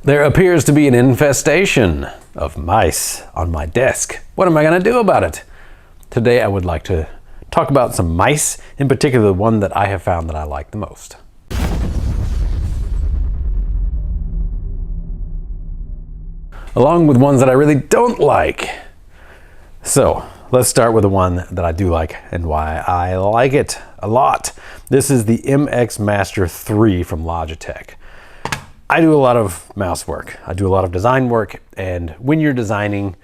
There appears to be an infestation of mice on my desk. What am I going to do about it? Today I would like to talk about some mice, in particular the one that I have found that I like the most. Along with ones that I really don't like. So let's start with the one that I do like and why I like it a lot. This is the MX Master 3 from Logitech. I do a lot of mouse work. I do a lot of design work, and when you're designing,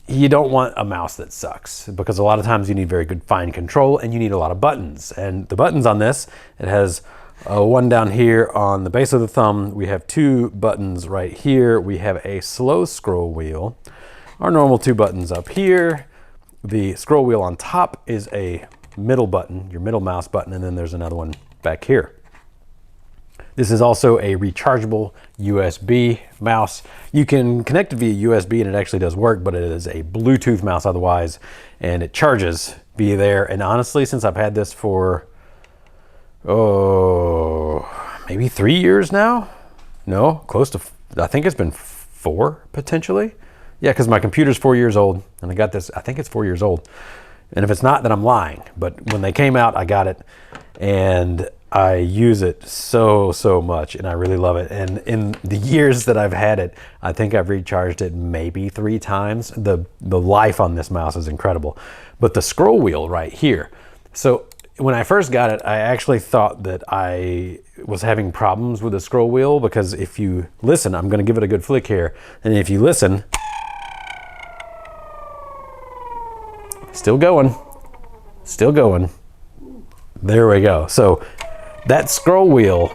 you don't want a mouse that sucks, because a lot of times you need very good fine control and you need a lot of buttons. And the buttons on this, it has one down here on the base of the thumb. We have two buttons right here. We have a slow scroll wheel. Our normal two buttons up here. The scroll wheel on top is a middle button, your middle mouse button, and then there's another one back here. This is also a rechargeable USB mouse. You can connect it via USB and it actually does work, but it is a Bluetooth mouse otherwise, and it charges via there. And honestly, since I've had this for, maybe 3 years now? No, close to, I think it's been 4 potentially. Yeah, because my computer's 4 years old and I got this, I think it's 4 years old. And if it's not, then I'm lying. But when they came out, I got it and I use it so much and I really love it. And in the years that I've had it, I think I've recharged it maybe 3 times. The life on this mouse is incredible. But the scroll wheel right here. So when I first got it, I actually thought that I was having problems with the scroll wheel, because if you listen, I'm gonna give it a good flick here. And if you listen, still going. There we go. So that scroll wheel,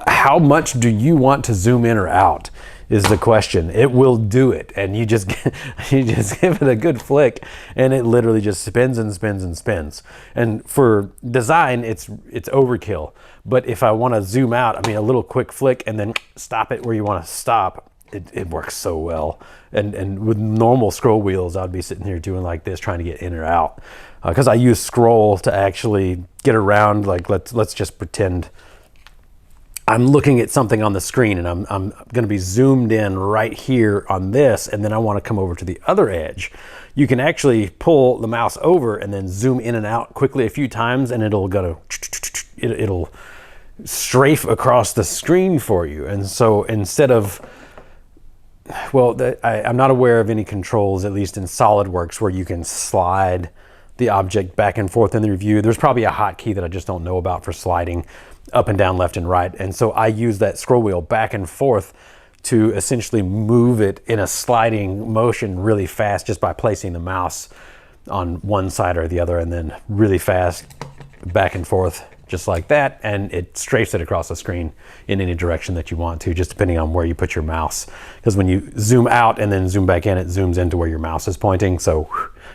how much do you want to zoom in or out is the question. It will do it, and you just give it a good flick and it literally just spins and spins and spins. And for design, it's overkill. But if I want to zoom out, I mean, a little quick flick and then stop it where you want to stop, it works so well. And with normal scroll wheels, I'd be sitting here doing like this, trying to get in or out. Because I use scroll to actually get around. Like let's just pretend I'm looking at something on the screen and I'm going to be zoomed in right here on this, and then I want to come over to the other edge. You can actually pull the mouse over and then zoom in and out quickly a few times, and it'll strafe across the screen for you. And so instead of, well, I'm not aware of any controls, at least in SolidWorks, where you can slide the object back and forth in the view. There's probably a hotkey that I just don't know about for sliding up and down, left and right. And so I use that scroll wheel back and forth to essentially move it in a sliding motion really fast, just by placing the mouse on one side or the other, and then really fast back and forth just like that, and it strafes it across the screen in any direction that you want to, just depending on where you put your mouse. Because when you zoom out and then zoom back in, it zooms into where your mouse is pointing. So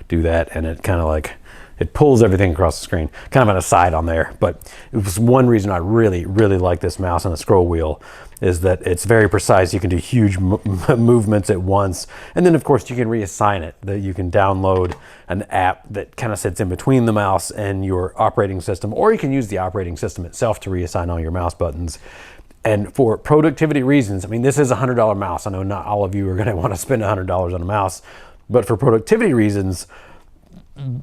do that, and it kind of like, it pulls everything across the screen. Kind of an aside on there, but it was one reason I really like this mouse and the scroll wheel, is that it's very precise. You can do huge movements at once. And then of course you can reassign it, that you can download an app that kind of sits in between the mouse and your operating system, or you can use the operating system itself to reassign all your mouse buttons. And for productivity reasons, I mean, this is a $100 mouse. I know not all of you are gonna want to spend $100 on a mouse, but for productivity reasons,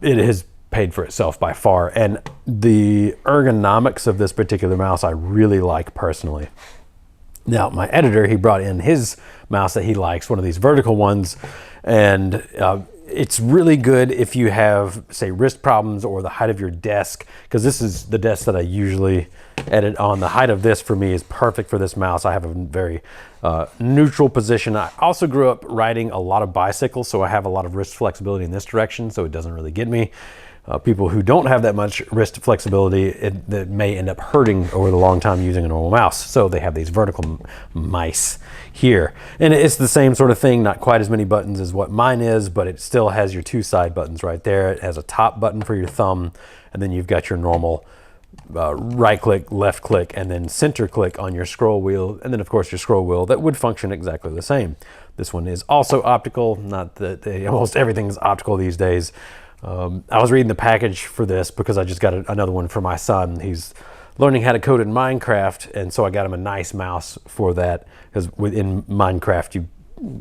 it has paid for itself by far. And the ergonomics of this particular mouse I really like personally. Now, my editor, he brought in his mouse that he likes, one of these vertical ones, and it's really good if you have, say, wrist problems or the height of your desk, because this is the desk that I usually edit on. The height of this for me is perfect for this mouse. I have a very neutral position. I also grew up riding a lot of bicycles, so I have a lot of wrist flexibility in this direction, so it doesn't really get me. People who don't have that much wrist flexibility, that may end up hurting over the long time using a normal mouse. So they have these vertical mice here. And it's the same sort of thing, not quite as many buttons as what mine is, but it still has your 2 side buttons right there. It has a top button for your thumb, and then you've got your normal right click, left click, and then center click on your scroll wheel. And then of course your scroll wheel that would function exactly the same. This one is also optical, not that almost everything's optical these days. I was reading the package for this because I just got another one for my son. He's learning how to code in Minecraft, and so I got him a nice mouse for that, because within Minecraft,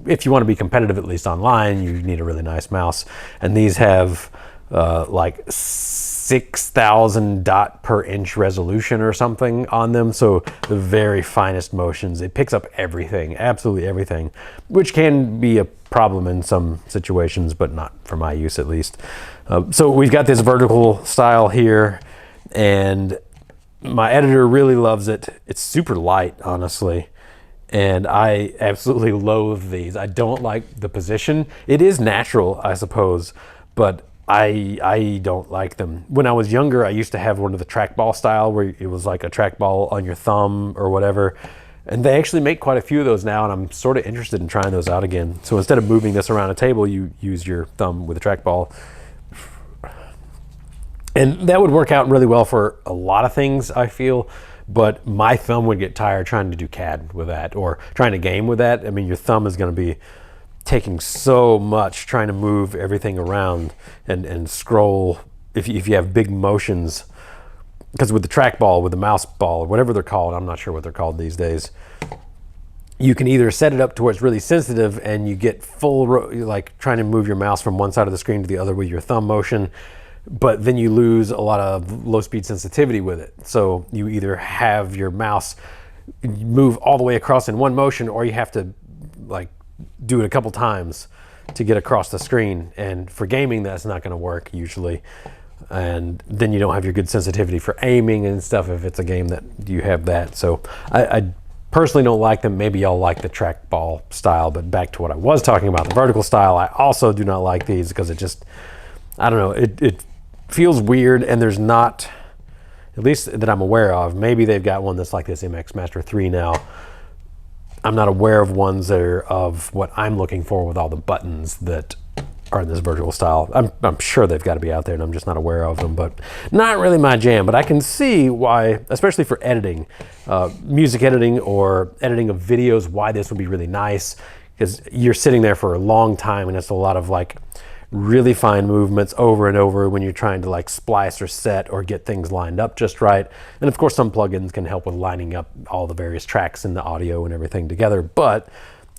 if you want to be competitive, at least online, you need a really nice mouse. And these have like 6,000 dot per inch resolution or something on them, so the very finest motions. It picks up everything, absolutely everything, which can be a problem in some situations, but not for my use at least. So we've got this vertical style here, and my editor really loves it. It's super light, honestly, and I absolutely loathe these. I don't like the position. It is natural, I suppose, but I don't like them. When I was younger, I used to have one of the trackball style, where it was like a trackball on your thumb or whatever. And they actually make quite a few of those now, and I'm sort of interested in trying those out again. So instead of moving this around a table, you use your thumb with a trackball. And that would work out really well for a lot of things, I feel, but my thumb would get tired trying to do CAD with that, or trying to game with that. I mean, your thumb is going to be taking so much trying to move everything around and scroll if you have big motions. Because with the trackball, with the mouse ball, or whatever they're called, I'm not sure what they're called these days, you can either set it up to where it's really sensitive and you get full, like trying to move your mouse from one side of the screen to the other with your thumb motion, but then you lose a lot of low speed sensitivity with it. So you either have your mouse move all the way across in one motion, or you have to like do it a couple times to get across the screen. And for gaming, that's not going to work usually. And then you don't have your good sensitivity for aiming and stuff if it's a game that you have that. So I personally don't like them. Maybe y'all like the trackball style, but back to what I was talking about, the vertical style, I also do not like these because it just, I don't know, it feels weird, and there's not, at least that I'm aware of, maybe they've got one that's like this MX Master 3 now. I'm not aware of ones that are of what I'm looking for with all the buttons that are in this vertical style. I'm sure they've got to be out there, and I'm just not aware of them, but not really my jam. But I can see why, especially for editing, music editing or editing of videos, why this would be really nice, because you're sitting there for a long time, and it's a lot of like really fine movements over and over when you're trying to like splice or set or get things lined up just right. And of course, some plugins can help with lining up all the various tracks and the audio and everything together, but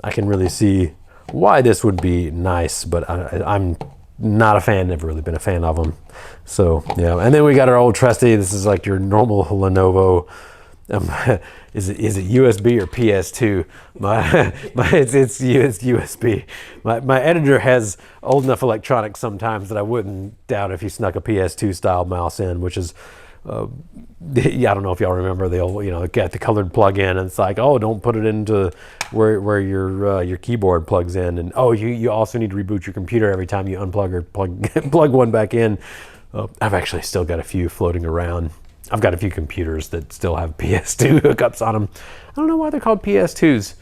I can really see why this would be nice, but I'm not a fan, never really been a fan of them. So yeah, and then we got our old trusty, this is like your normal Lenovo, is it USB or PS2? It's USB. My editor has old enough electronics sometimes that I wouldn't doubt if he snuck a PS2 style mouse in, which is, yeah, I don't know if y'all remember the old, get the colored plug in, and it's like, oh, don't put it into where your keyboard plugs in, and oh, you also need to reboot your computer every time you unplug or plug one back in. I've actually still got a few floating around. I've got a few computers that still have PS2 hookups on them. I don't know why they're called PS2s.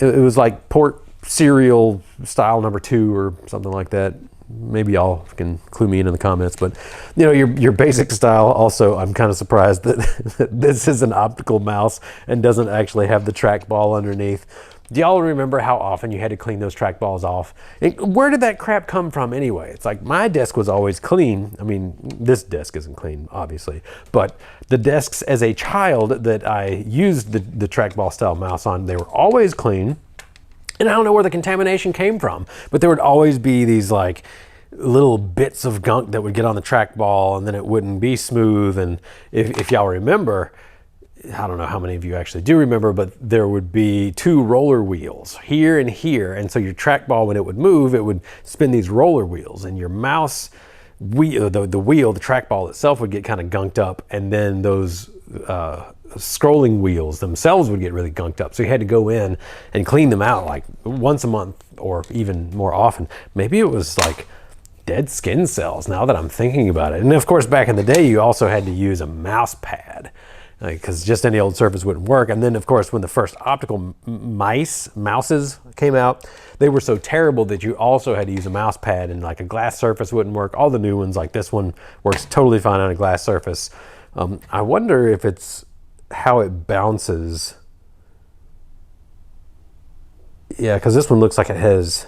It was like port serial style number 2 or something like that. Maybe y'all can clue me in the comments, but your basic style also, I'm kind of surprised that this is an optical mouse and doesn't actually have the trackball underneath. Do y'all remember how often you had to clean those trackballs off? And where did that crap come from anyway? It's like my desk was always clean. I mean, this desk isn't clean, obviously, but the desks as a child that I used the trackball style mouse on, they were always clean. And I don't know where the contamination came from, but there would always be these like little bits of gunk that would get on the trackball, and then it wouldn't be smooth. And if y'all remember, I don't know how many of you actually do remember, but there would be 2 roller wheels here and here. And so your trackball, when it would move, it would spin these roller wheels, and your mouse wheel, the trackball itself would get kind of gunked up, and then those scrolling wheels themselves would get really gunked up. So you had to go in and clean them out like once a month or even more often. Maybe it was like dead skin cells, now that I'm thinking about it. And of course, back in the day, you also had to use a mouse pad, because just any old surface wouldn't work. And then of course, when the first optical mouses came out, they were so terrible that you also had to use a mouse pad, and like a glass surface wouldn't work. All the new ones, like this one, works totally fine on a glass surface. I wonder if it's how it bounces. Yeah, because this one looks like it has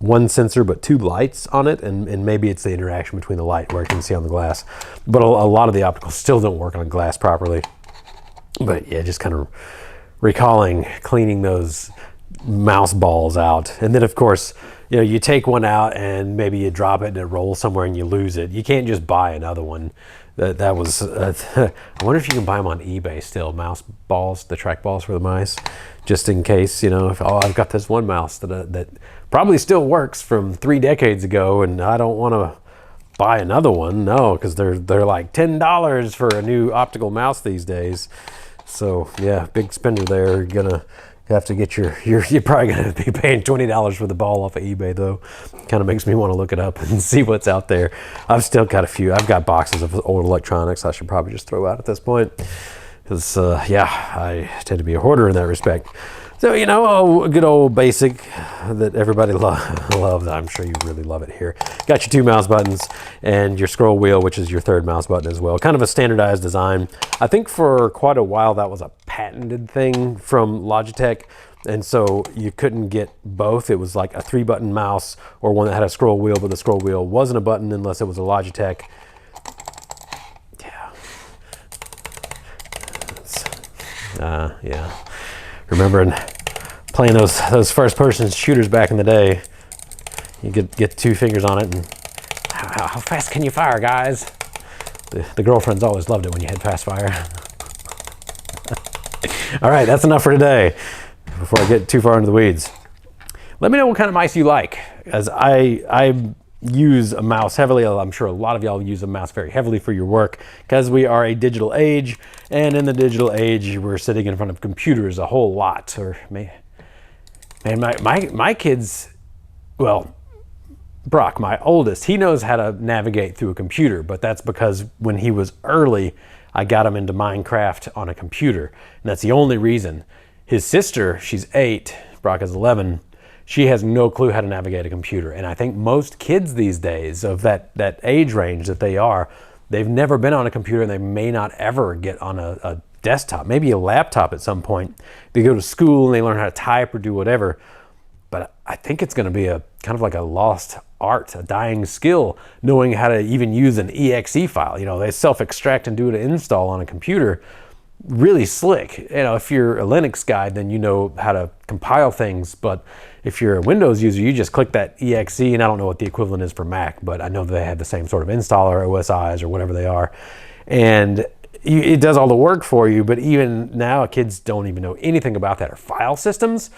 one sensor but two lights on it, and maybe it's the interaction between the light where you can see on the glass. But a lot of the opticals still don't work on glass properly. But yeah, just kind of recalling cleaning those mouse balls out. And then of course, you know, you take one out and maybe you drop it and it rolls somewhere and you lose it. You can't just buy another one. That was, I wonder if you can buy them on eBay still, mouse balls, the track balls for the mice, just in case, you know, if, oh, I've got this one mouse that probably still works from 3 decades ago and I don't want to buy another one. No, because they're like $10 for a new optical mouse these days. So yeah, big spender there. You're gonna have to get you're probably gonna be paying $20 for the ball off of eBay though. Kind of makes me want to look it up and see what's out there. I've still got a few. I've got boxes of old electronics I should probably just throw out at this point. Because yeah, I tend to be a hoarder in that respect. So, you know, a good old basic that everybody loves. I'm sure you really love it here. Got your 2 mouse buttons and your scroll wheel, which is your 3rd mouse button as well. Kind of a standardized design. I think for quite a while that was a patented thing from Logitech. And so you couldn't get both. It was like a 3-button mouse or one that had a scroll wheel, but the scroll wheel wasn't a button unless it was a Logitech. Yeah. Yeah. Remembering playing those first-person shooters back in the day, you get 2 fingers on it, and how fast can you fire, guys? The girlfriends always loved it when you had fast fire. All right, that's enough for today. Before I get too far into the weeds, let me know what kind of mice you like, as I use a mouse heavily. I'm sure a lot of y'all use a mouse very heavily for your work because we are a digital age, and in the digital age we're sitting in front of computers a whole lot. Or man, my kids, well, Brock, my oldest, he knows how to navigate through a computer, but that's because when he was early I got him into Minecraft on a computer, and that's the only reason. His sister, she's 8, Brock is 11. She has no clue how to navigate a computer. And I think most kids these days of that age range that they are, they've never been on a computer, and they may not ever get on a desktop, maybe a laptop at some point. They go to school and they learn how to type or do whatever. But I think it's going to be a kind of like a lost art, a dying skill, knowing how to even use an exe file. You know, they self-extract and do an install on a computer. Really slick. You know, if you're a Linux guy, then you know how to compile things. But if you're a Windows user, you just click that exe, and I don't know what the equivalent is for Mac, but I know they have the same sort of installer, OSIs or whatever they are. And it does all the work for you. But even now, kids don't even know anything about that, or file systems.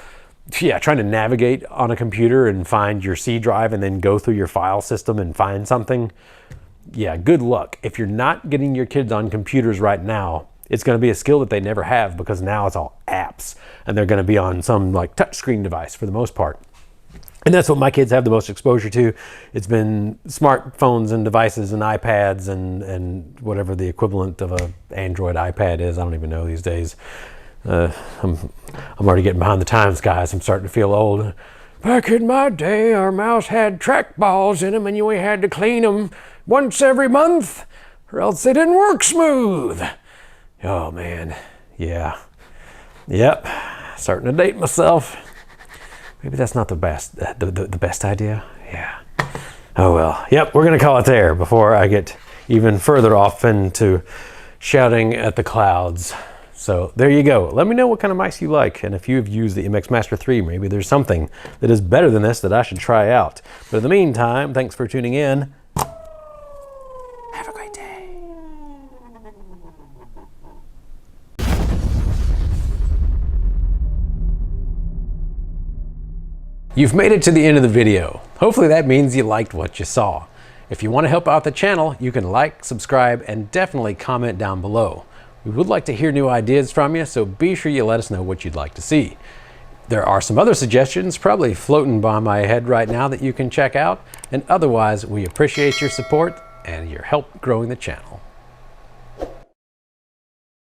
Yeah, trying to navigate on a computer and find your C drive and then go through your file system and find something. Yeah, good luck. If you're not getting your kids on computers right now, it's going to be a skill that they never have, because now it's all apps and they're going to be on some like touchscreen device for the most part. And that's what my kids have the most exposure to. It's been smartphones and devices and iPads and whatever the equivalent of a Android iPad is. I don't even know these days. I'm already getting behind the times, guys. I'm starting to feel old. Back in my day, our mouse had trackballs in them, and you only had to clean them once every month, or else they didn't work smooth. Oh man, yeah, yep. Starting to date myself. Maybe that's not the best, the best idea. Yeah. Oh well. Yep. We're gonna call it there before I get even further off into shouting at the clouds. So there you go. Let me know what kind of mice you like, and if you have used the MX Master 3, maybe there's something that is better than this that I should try out. But in the meantime, thanks for tuning in. Have a great day. You've made it to the end of the video. Hopefully that means you liked what you saw. If you want to help out the channel, you can like, subscribe, and definitely comment down below. We would like to hear new ideas from you, so be sure you let us know what you'd like to see. There are some other suggestions probably floating by my head right now that you can check out, and otherwise we appreciate your support and your help growing the channel.